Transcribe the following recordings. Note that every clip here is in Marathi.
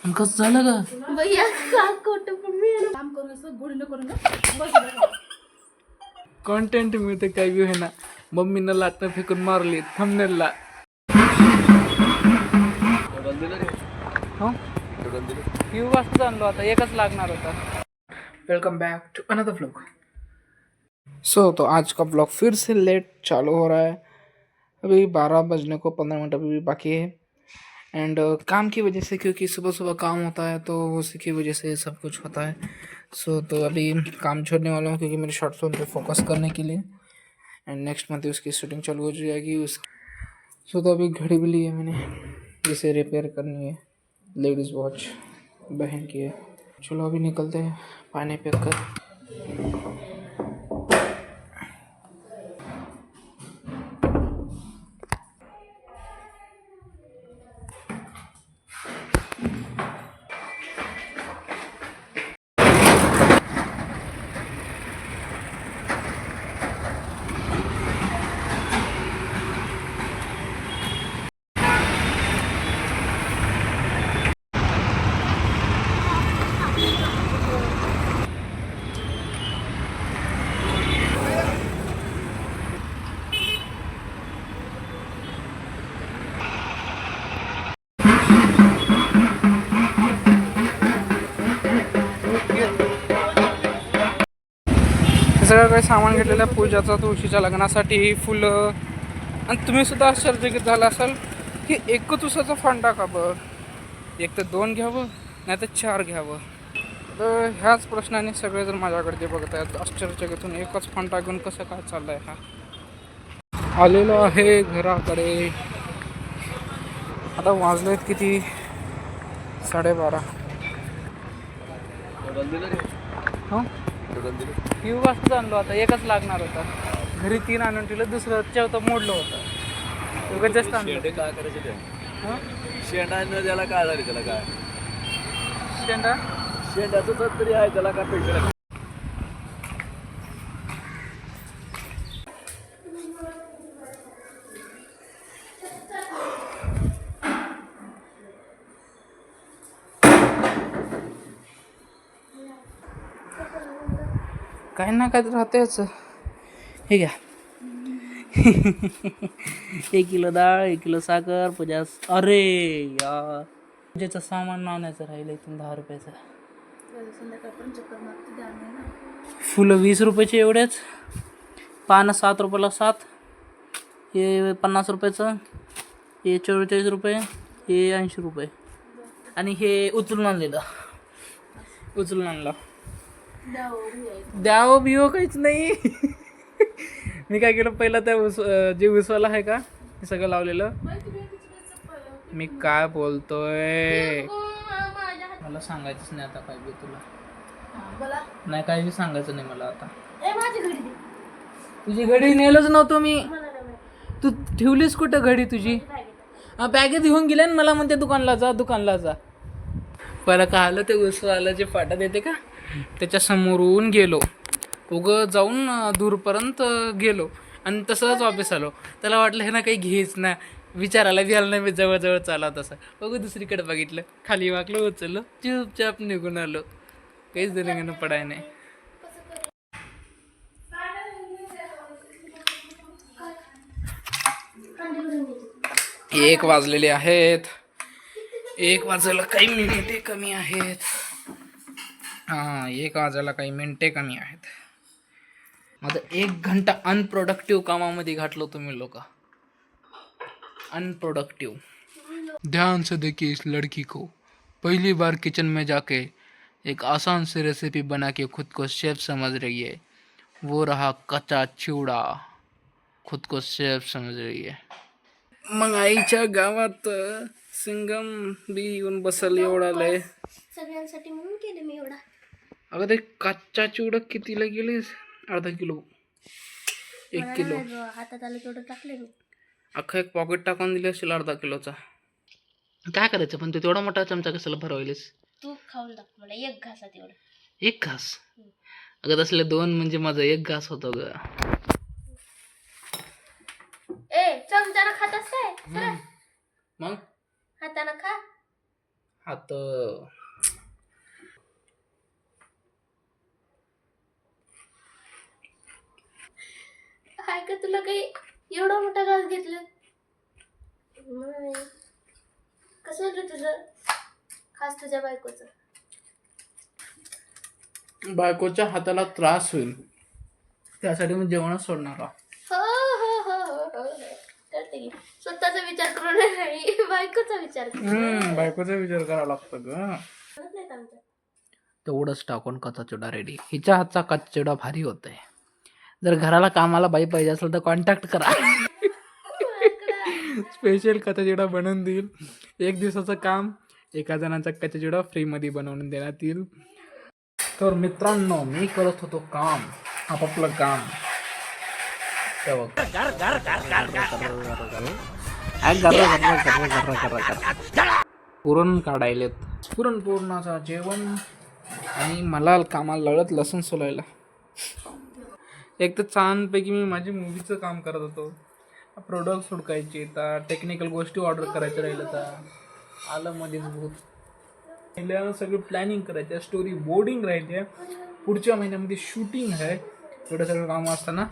कसं झालं का भैया का खोटं पण मी काम करून असं गोळीनं करून बस कंटेंट मिळते काही बी आहे ना. मम्मीनं लाटणं फेकून मारली थंबनेलला. क्यू वाजता आणलो आता एकच लागणार होता. Welcome back to another vlog. So तो आज का व्लॉग फिर से लेट चालू हो रहा है. अभी 12 बजने को 15 मिनट अभी भी बाकी है. एंड काम की वजह से, क्योंकि सुबह सुबह काम होता है तो उसी की वजह से सब कुछ होता है. सो तो अभी काम छोड़ने वाला हूँ क्योंकि मेरे शॉर्ट फिल्म पे फोकस करने के लिए. एंड नेक्स्ट मंथ उसकी शूटिंग चालू हो जाएगी उस. सो तो अभी घड़ी भी ली है मैंने, जिसे रिपेयर करनी है. लेडीज़ वॉच बहन की है. चलो अभी निकलते हैं पानी पे कर. सगळं काही सामान घेतलेलं आहे पूजाचा, तुळशीच्या लग्नासाठी फुलं. आणि तुम्ही सुद्धा आश्चर्यचकित झाला असाल की एक तुसाचा फंडा का बरं, एक तर 2 घ्यावं नाही तर 4 घ्यावं. तर ह्याच प्रश्नाने सगळेजण माझ्याकडे बघत आहेत आश्चर्यचकितून. एकच फंडा घेऊन कसं काय चाललंय हा. आलेलो आहे घराकडे. आता वाजलेत किती, 12:30. हां क्यू वाजता आणलो आता एकच लागणार होता. घरी 3 आणून ठेवलं, दुसरं चौथं मोडलं होतं. उगाच जास्त आणलं. काय करायचं ते शेंडा न त्याला काय झाले, त्याला काय शेंडा शेंडाचं तर तरी आहे, त्याला काय पैसे लागले. काही ना काय राहतेच. हे घ्या. 1 किलो डाळ, 1 किलो साखर, 50. अरे यार, पूजेचं सामान आणायचं राहिलं इथून 10 रुपयाचं. संध्याकाळपर्यंत चक्कर मारते द्या ना. फुलं 20 रुपयाचे एवढेच. पानं 7 रुपयाला 7. हे 50 रुपयाचं, हे 44 रुपये, हे 80 रुपये. आणि हे उचलून आणलेलं, उचलून आणलं. द्यावं बिवं काहीच नाही. मी काय केलं, पहिला त्या जे उसवाला आहे का हे सगळं लावलेलं. मी काय बोलतोय, मला सांगायचंच नाही आता काय बी तुला. नाही काय बी सांगायचं नाही मला आता. तुझी घडी नेलच नव्हतं मी. तू ठेवलीस कुठं घडी तुझी? बॅगेत घेऊन गेल्या आणि मला म्हणते दुकानला जा, दुकानला जा. पहिला का आलं ते उसवाला जे फाटा देते का त्याच्या समोरून गेलो, उगं जाऊन दूरपर्यंत गेलो आणि तसंच वापस आलो. त्याला वाटलं हे ना काही घेच ना, विचारायला बिहायला नाही, मी जवळजवळ चाला तसं. बघू दुसरीकडे बघितलं, खाली वाकलं, उचललं, चुपचाप निघून आलो. काहीच देणं पडाय नाही. 1 वाजलेले आहेत. 1 वाजायला काही मिनिटे कमी आहेत. 1 वाजायला काही मिनिटे कमी आहेत. माझं 1 घंटा अनप्रोडक्टिव्ह कामामध्ये घातलो तुम्ही लोक. अनप्रोडक्टिव्ह. ध्यान से देखिए इस लड़की को. पहली बार किचन में जाके एक आसान सी रेसिपी बना के खुद को शेफ समझ रही है. वो रहा कच्चा चिवडा. खुद को शेफ समझ रही है. मग आईच्या गावात सिंगम बी येऊन बसल एवढालय सगळ्यांसाठी म्हणून केलं मी एवढा. अगं ते कच्चा चिवडा कितीला गेलीस? अर्धा किलो, 1 किलो. हातात आलं तेवढं टाकले मी. अख्खा 1 पॉकेट टाकून दिले असेल अर्धा किलोचा. काय करायचं पण ते तेवढा मोठा चमचा कशाला भरवायलीस? तू खाऊन दाख मला 1 घासात एवढं. 1 घास? अगं तसले 2 म्हणजे माझा 1 घास होतो ग. चमच्यानं खात असताय मग हातानं खा. आता हाय का तुला काही एवढा मोठा घास घेतला? कसं होतं तुझं खास तुझ्या बायकोचं? बायकोच्या हाताला त्रास होईल त्यासाठी मी जेवणच सोडणार आहे. हो करते की. स्वतःचा विचार करून नाही बायकोचा विचार करून. बायकोचा विचार करावा लागतो ग. करत नाहीत आमच्यात. तेवढंच टाकून कच्चा चिवडा रेडी. हिच्या हातचा कच्चा चिवडा भारी होतोय. जर घराला कामाला बाई पाहिजे असेल तर कॉन्टॅक्ट करा. स्पेशल कच्चा चिवडा बनवून देईल. 1 दिवसाचं काम, एका जणांचा कच्चा चिवडा फ्रीमध्ये बनवून देण्यात येईल. तर मित्रांनो, मी करत होतो काम, आपापलं काम. पुरण काढायलेत, पुरणाचं जेवण. आणि मला कामाला लावलं लसूण सोलायला. एक तर छानपैकी मी माझी मूवीचं काम करत होतो. प्रोडक्ट्स हुडकायचे, तर टेक्निकल गोष्टी ऑर्डर करायच्या राहिलं तर आलं मध्येच भूत. पहिल्या सगळं प्लॅनिंग करायचं, स्टोरी बोर्डिंग राहायचे, पुढच्या महिन्यामध्ये शूटिंग आहे. एवढं सगळं काम असताना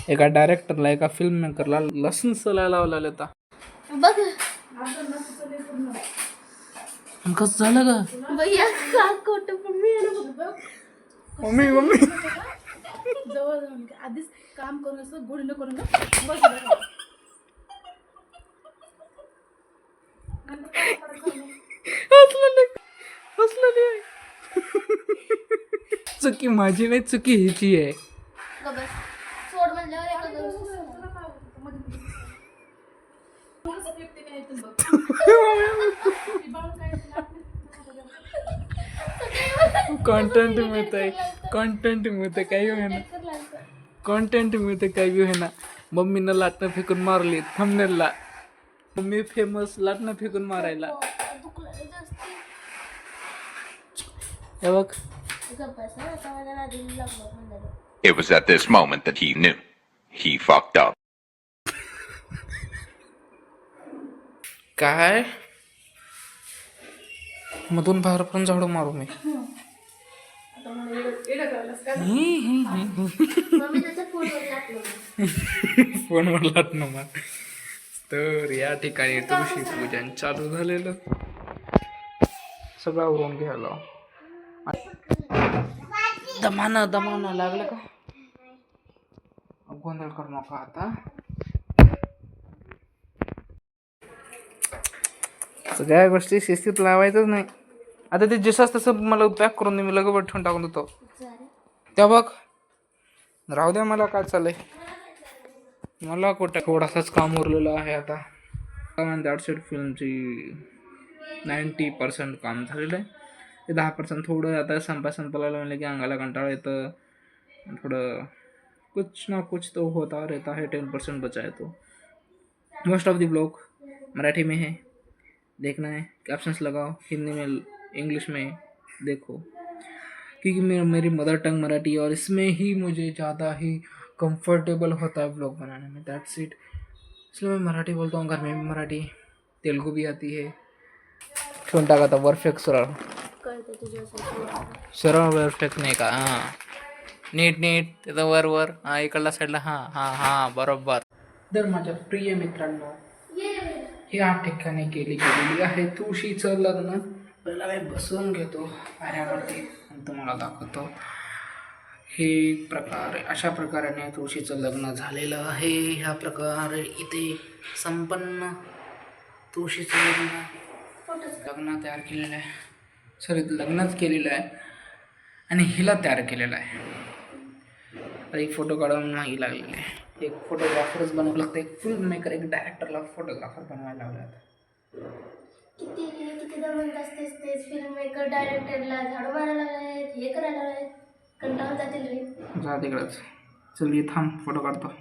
एका डायरेक्टरला, एका फिल्म मेकरला लसूण सोलायला लावलेलं होता. बघ कसं झालं का भैया का खोटं पण मी आहे ना बघ. मम्मी जवळ जाऊन आधीच काम करून असं गुढीनं करून बस. चुकी माझी नाही, चुकी हिची आहे. सोड म्हणल्यावर कंटेंट मिळतंय, काही होईना. कंटेंट मिळते काही होईना. मम्मीनं लाटणं फेकून मारली थंबनेलला. मम्मी फेमस लाटणं फेकून मारायला. हे बघ. It was at this moment that he knew. He fucked up. काय मधून बाहेर पण झाडू मारू मी. फोनवर लाटणं मार. तर या ठिकाणी तुळशी पूजन चालू झालेलं. सगळं आवरून घ्यायला. दमानं लागलं का? गोंधळ करू नका आता. सगळ्या गोष्टी शिस्तीत लावायचंच नाही. आता ते जसंच तसं मला पॅक करून दे, मी लगेच ठेवून टाकून देतो. त्या बघ, राहू द्या. मला काय चाललंय, मला कुठं थोडासाच काम उरलेलं आहे आता. That's it. फिल्मची 90% काम झालेलं आहे. ते 10% थोडं आता संपायला म्हणलं की अंगाला कंटाळा येतं. थोडं कुछ ना कुछ तो होता रहता है. 10% बचा है. तो most of the blog Marathi में है, देखना है. कैप्शंस लगाओ हिंदी में, इंग्लिश में देखो, क्योंकि मेरी मदर टंग मराठी और इसमें ही मुझे ज़्यादा ही कंफर्टेबल होता है ब्लॉग बनाने में. That's it. इसलिए मैं मराठी बोलता हूँ. घर में भी मराठी, तेलुगू भी आती है. ठेवून टाका आता परफेक्ट सरळ परफेक्ट नाही का? हां, नीट त्याचं वर हां, इकडल्या साईडला हां बरोबर. तर माझ्या प्रिय मित्रांनो, या ठिकाणी केलेली आहे तुळशीचं लग्न. पहिला मी बसवून घेतो पाण्यावरती आणि तुम्हाला दाखवतो. अशा प्रकारे तुळशीचं लग्न झालेलं आहे. ह्या प्रकारे इथे संपन्न तुळशीचं लग्न तयार केलेलं आहे. लग्नच केलेलं आहे आणि हिला तयार केलेलं आहे. आता एक फोटो काढून नाही लागलेले आहे. एक फोटोग्राफरच बनवावं लागतं. एक फिल्म मेकर, एक डायरेक्टरला फोटोग्राफर बनवायला लावलं आता. किती दमत असतेस तेच फिल्म मेकर डायरेक्टरला झाडू मारायला लागले, हे करायला लागले, कंटाळून जातील रे. जा तिकडंच. चल ये थांब, फोटो काढतो.